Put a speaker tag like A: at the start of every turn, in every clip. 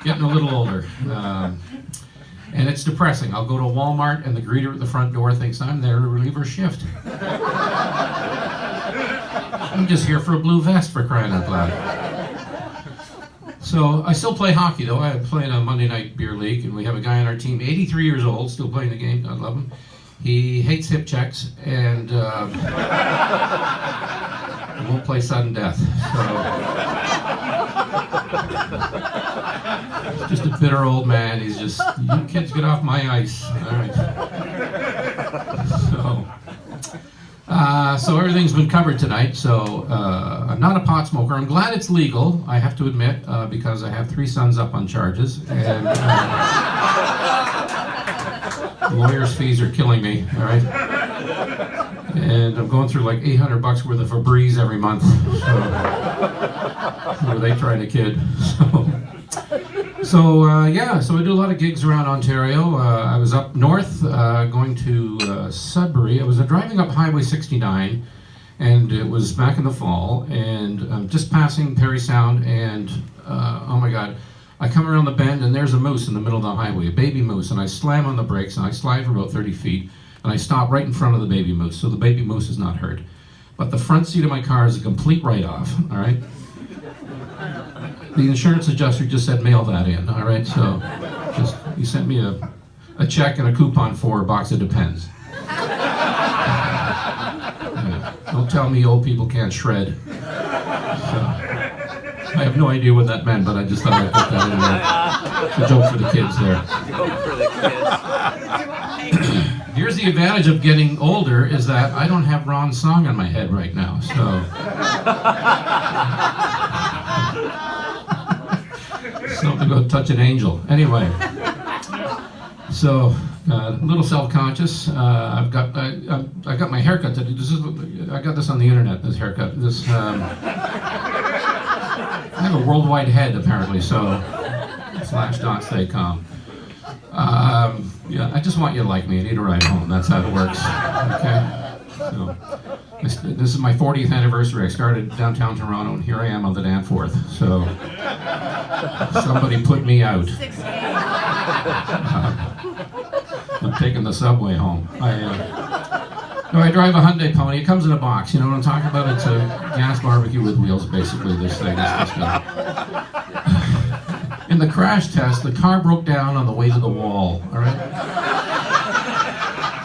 A: Getting a little older. And it's depressing. I'll go to Walmart and the greeter at the front door thinks I'm there to relieve her shift. I'm just here for a blue vest, for crying out loud. So I still play hockey though. I play in a Monday night beer league and we have a guy on our team, 83 years old, still playing the game. I love him. He hates hip checks and won't play sudden death. So just a bitter old man. He's just, you kids get off my ice. All right. So everything's been covered tonight. So I'm not a pot smoker. I'm glad it's legal, I have to admit, because I have 3 sons up on charges. And lawyers' fees are killing me, all right? And I'm going through like $800 worth of Febreze every month. So, where they try to kid. So I do a lot of gigs around Ontario. I was up north going to Sudbury. I was driving up Highway 69, and it was back in the fall, and I'm just passing Parry Sound, and oh my God, I come around the bend, and there's a moose in the middle of the highway, a baby moose, and I slam on the brakes, and I slide for about 30 feet, and I stop right in front of the baby moose, so the baby moose is not hurt. But the front seat of my car is a complete write-off, all right? The insurance adjuster just said mail that in, all right? So he sent me a check and a coupon for a box of Depends. Yeah. Don't tell me old people can't shred. So, I have no idea what that meant, but I just thought I'd put that in there. It's a joke for the kids there.
B: Joke for the kids.
A: Here's the advantage of getting older is that I don't have Ron's song on my head right now, so. Something about Touch an Angel. Anyway, so a little self-conscious. I got my haircut today. I got this on the internet. This haircut. I have a worldwide head apparently. So Flashdots.com. Yeah, I just want you to like me. I need a ride home. That's how it works. Okay. So this is my 40th anniversary. I started downtown Toronto, and here I am on the Danforth. So somebody put me out. I'm taking the subway home. I drive a Hyundai Pony. It comes in a box. You know what I'm talking about? It's a gas barbecue with wheels, basically. This thing. In the crash test, the car broke down on the way to the wall. All right.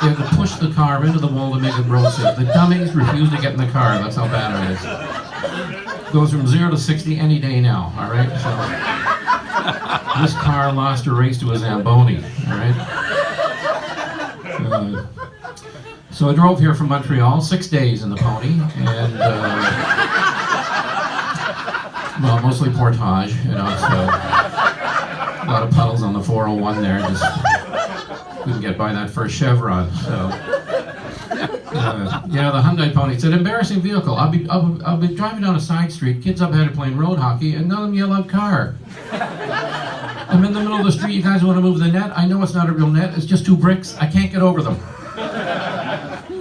A: They had to push the car into the wall to make it road safe. The dummies refused to get in the car. That's how bad it is. It goes from 0 to 60 any day now, all right? So this car lost a race to a Zamboni, all right? So I drove here from Montreal, 6 days in the Pony, and well, mostly portage, you know, so a lot of puddles on the 401 there, just couldn't get by that first chevron. So yeah, the Hyundai Pony. It's an embarrassing vehicle. I'll be driving down a side street. Kids up ahead are playing road hockey, and none of them yell out car. I'm in the middle of the street. You guys want to move the net? I know it's not a real net. It's just 2 bricks. I can't get over them.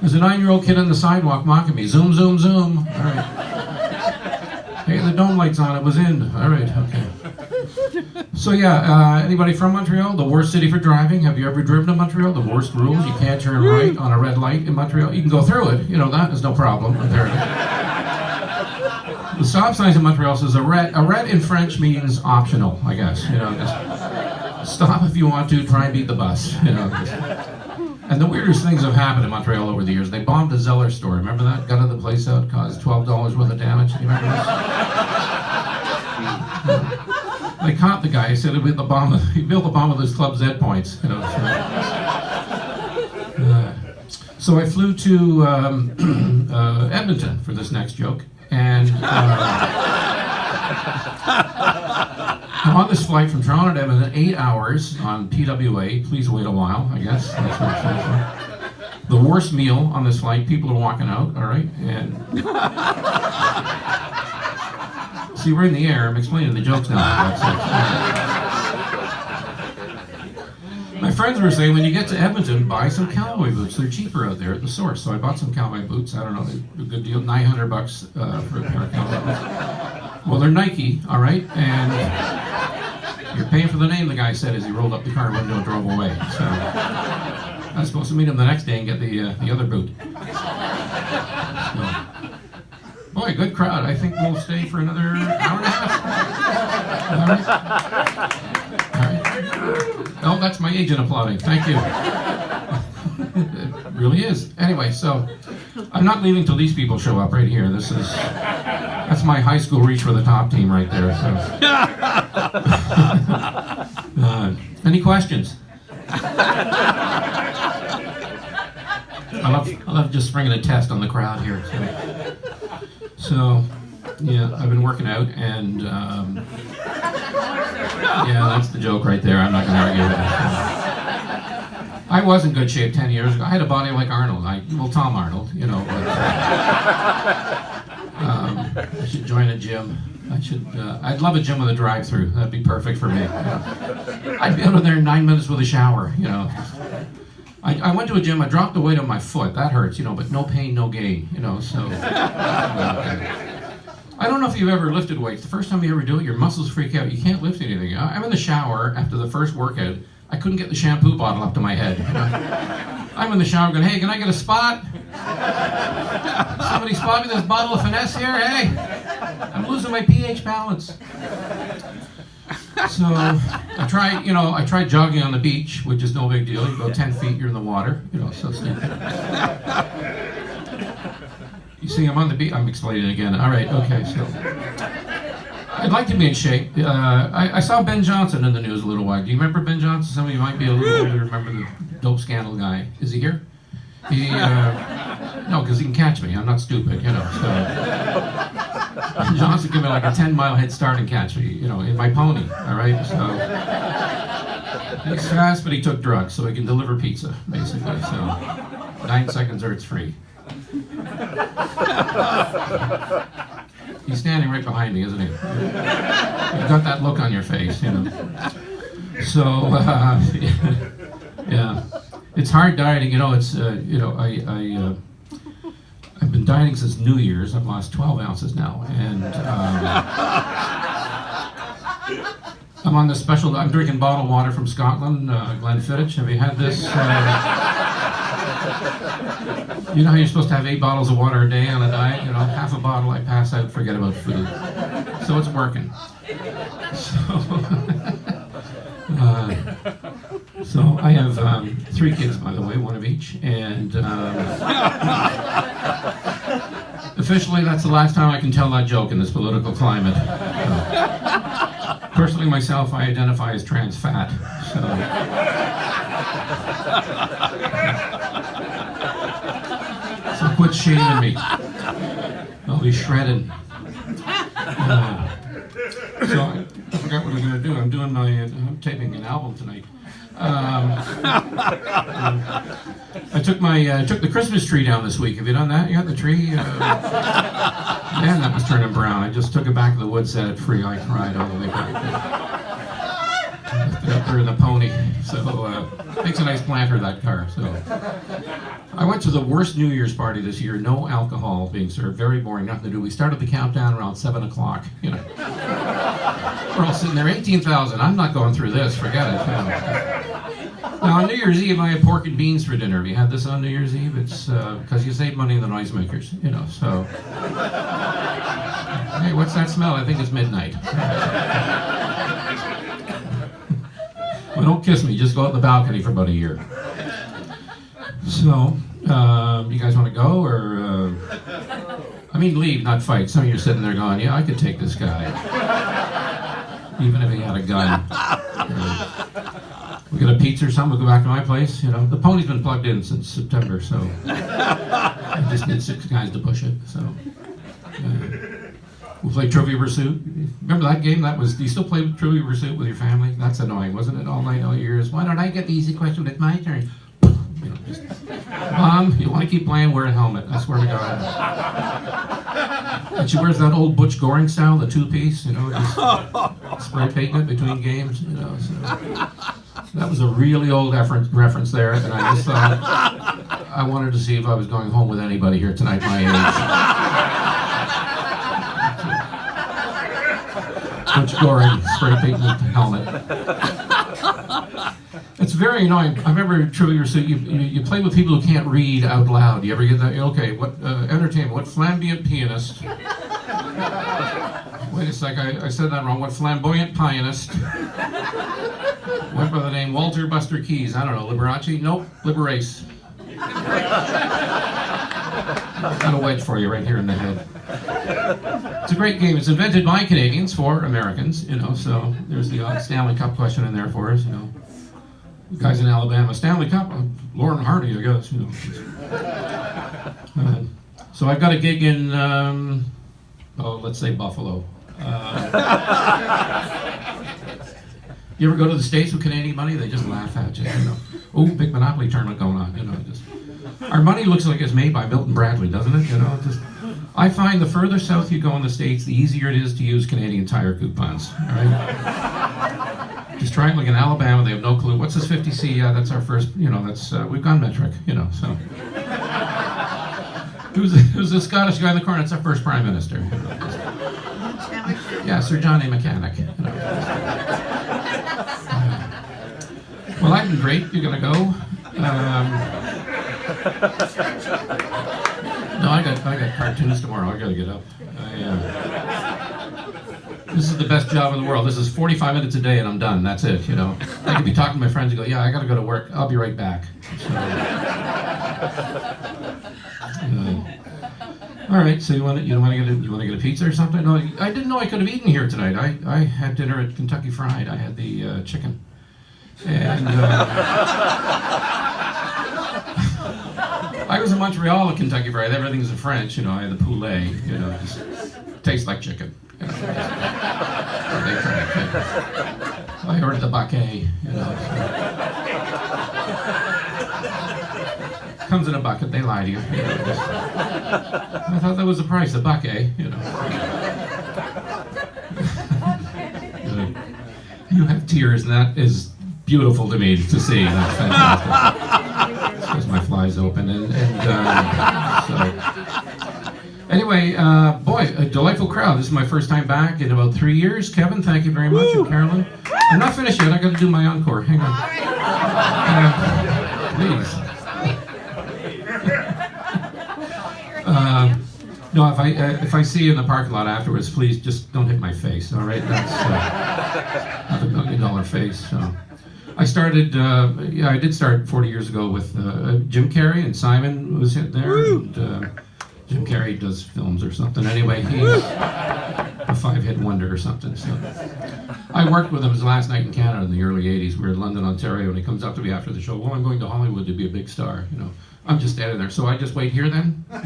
A: There's a 9-year-old kid on the sidewalk mocking me. Zoom, zoom, zoom. All right. Hey, the dome light's on. It was in. All right. Okay. So yeah, anybody from Montreal? The worst city for driving? Have you ever driven to Montreal? The worst rules? You can't turn right on a red light in Montreal. You can go through it. You know, that is no problem, apparently. The stop signs in Montreal says a red in French means optional, I guess. You know, just stop if you want to, try and beat the bus. You know. And the weirdest things have happened in Montreal over the years. They bombed a Zeller store. Remember that? Gutted the place out, caused $12 worth of damage. You remember this? They caught the guy. He said he built the bomb with his Club Z points. You know. So I flew to Edmonton for this next joke, and I'm on this flight from Toronto to Edmonton, 8 hours on PWA. Please wait a while, I guess. That's what it stands for. The worst meal on this flight. People are walking out. All right, and. See, we're in the air. I'm explaining the jokes now. My friends were saying, when you get to Edmonton, buy some cowboy boots. They're cheaper out there at the source. So I bought some cowboy boots. I don't know, a good deal, $900 for a pair of cowboy boots. Well, they're Nike, all right, and you're paying for the name, the guy said as he rolled up the car window and drove away. So I was supposed to meet him the next day and get the other boot. So, boy, good crowd. I think we'll stay for another hour and a half. All right. Oh, that's my agent applauding. Thank you. It really is. Anyway, so I'm not leaving till these people show up right here. That's my high school reach for the top team right there. So, any questions? I love just springing a test on the crowd here. So yeah, I've been working out, and yeah, that's the joke right there. I'm not going to argue with it. I was in good shape 10 years ago. I had a body like Arnold. Tom Arnold, you know. But, I should join a gym. I'd love a gym with a drive-through. That'd be perfect for me. I'd be out of there in 9 minutes with a shower, you know. I went to a gym, I dropped the weight on my foot. That hurts, you know, but no pain, no gain, you know, so. I don't know if you've ever lifted weights. The first time you ever do it, your muscles freak out. You can't lift anything. I'm in the shower after the first workout. I couldn't get the shampoo bottle up to my head. You know? I'm in the shower going, hey, can I get a spot? Somebody spot me this bottle of finesse here? Hey, I'm losing my pH balance. So I tried jogging on the beach, which is no big deal. You go 10 feet, you're in the water. You know, so stupid. You see, I'm on the beach. I'm explaining it again. All right, okay, so. I'd like to be in shape. I saw Ben Johnson in the news a little while. Do you remember Ben Johnson? Some of you might be a little older to remember the dope scandal guy. Is he here? No, because he can catch me. I'm not stupid, you know. So Ben Johnson gave me like a 10-mile head start and catch me, you know, in my pony. All right, so he's fast, but he took drugs, so he can deliver pizza, basically. So 9 seconds or it's free. He's standing right behind me, isn't he? You've got that look on your face, you know. So, yeah, it's hard dieting. You know, it's I've been dieting since New Year's. I've lost 12 ounces now, and I'm on this special. I'm drinking bottled water from Scotland, Glenfiddich. Have you had this? You know how you're supposed to have 8 bottles of water a day on a diet? You know, half a bottle, I pass out, forget about food. So it's working. So I have 3 kids, by the way, 1 of each, and officially that's the last time I can tell that joke in this political climate. Personally, myself, I identify as trans fat, so. So quit shaming me. I'll be shredded. So I forgot what I'm going to do. I'm doing I'm taping an album tonight. I took the Christmas tree down this week. Have you done that? You got the tree? Man, that was turning brown. I just took it back to the woods, set it free. I cried all the way back. Left it up there in the pony. So makes a nice planter, that car. So I went to the worst New Year's party this year. No alcohol being served. Very boring. Nothing to do. We started the countdown around 7 o'clock. You know, we're all sitting there. 18,000. I'm not going through this. Forget it. You know. Now on New Year's Eve, I had pork and beans for dinner. Have you had this on New Year's Eve? It's because you save money in the noisemakers. You know. So hey, what's that smell? I think it's midnight. Well, don't kiss me. Just go out the balcony for about a year. So, you guys want to go, or I mean, leave, not fight. Some of you are sitting there going, "Yeah, I could take this guy, even if he had a gun." We get a pizza or something. We'll go back to my place. You know, the pony's been plugged in since September, so I just need 6 guys to push it. So. We'll play Trivial Pursuit. Remember that game? Do you still play Trivial Pursuit with your family? That's annoying, wasn't it? All night, all years. Why don't I get the easy question? It's my turn. You know, Mom, you want to keep playing? Wear a helmet. I swear to God. And she wears that old Butch Goring style, the 2-piece. You know, just spray painting it between games. You know, so that was a really old reference there, and I just thought I wanted to see if I was going home with anybody here tonight my age. Butch Goring spray painted the helmet. It's very annoying. I remember Trivial Pursuit, you play with people who can't read out loud. You ever get that? Okay, what entertainment, what flamboyant pianist? Wait a sec, I said that wrong. What flamboyant pianist went by the name Walter Buster Keys? I don't know, Liberace? Nope, Liberace. Got a wedge for you right here in the head. It's a great game. It's invented by Canadians for Americans, you know, so there's the odd Stanley Cup question in there for us, you know. You guys in Alabama, Stanley Cup, Lauren Hardy, I guess, you know. So I've got a gig in, let's say Buffalo. You ever go to the States with Canadian money? They just laugh at you, you know. Oh, big Monopoly tournament going on, you know. Just our money looks like it's made by Milton Bradley, doesn't it? You know, just I find the further south you go in the States, the easier it is to use Canadian Tire coupons. All right? Just try it like in Alabama, they have no clue. What's this 50C? Yeah, that's our first, you know, that's, we've gone metric, you know, so. Who's the Scottish guy in the corner? It's our first Prime Minister. You know, just, yeah, Sir John A. Mechanic. You know, well, I've been great. You're gonna go. No, I got cartoons tomorrow. I gotta get up. This is the best job in the world. This is 45 minutes a day and I'm done. That's it, you know. I could be talking to my friends and go, yeah, I gotta go to work. I'll be right back. So, all right, so you want to get a pizza or something? No, I didn't know I could have eaten here tonight. I had dinner at Kentucky Fried. I had the chicken. And I was in Montreal at Kentucky Fried. Everything's in French, you know. I had the poulet, you know, just tastes like chicken. You know, I ordered the baquet, you know. Comes in a bucket, they lie to you. You know, just, I thought that was the price, the bucket, you know. You have tears, and that is beautiful to me to see. That's fantastic. Because my fly's open, so. Anyway, boy, a delightful crowd. This is my first time back in about 3 years. Kevin, thank you very much, and Carolyn. I'm not finished yet. I got to do my encore. Hang on. Please. No, if I see you in the parking lot afterwards, please just don't hit my face. All right, that's not a $1 million face. So, I started. I did start 40 years ago with Jim Carrey, and Simon was there. And, Jim Carrey does films or something. Anyway, he's a 5-hit wonder or something. So, I worked with him his last night in Canada in the early '80s. We were in London, Ontario, and he comes up to me after the show. Well, I'm going to Hollywood to be a big star. You know. I'm just standing there, so I just wait here then? So.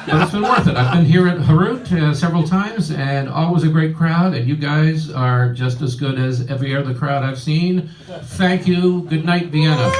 A: But it's been worth it. I've been here at Harut several times, and always a great crowd, and you guys are just as good as every other crowd I've seen. Thank you. Good night, Vienna.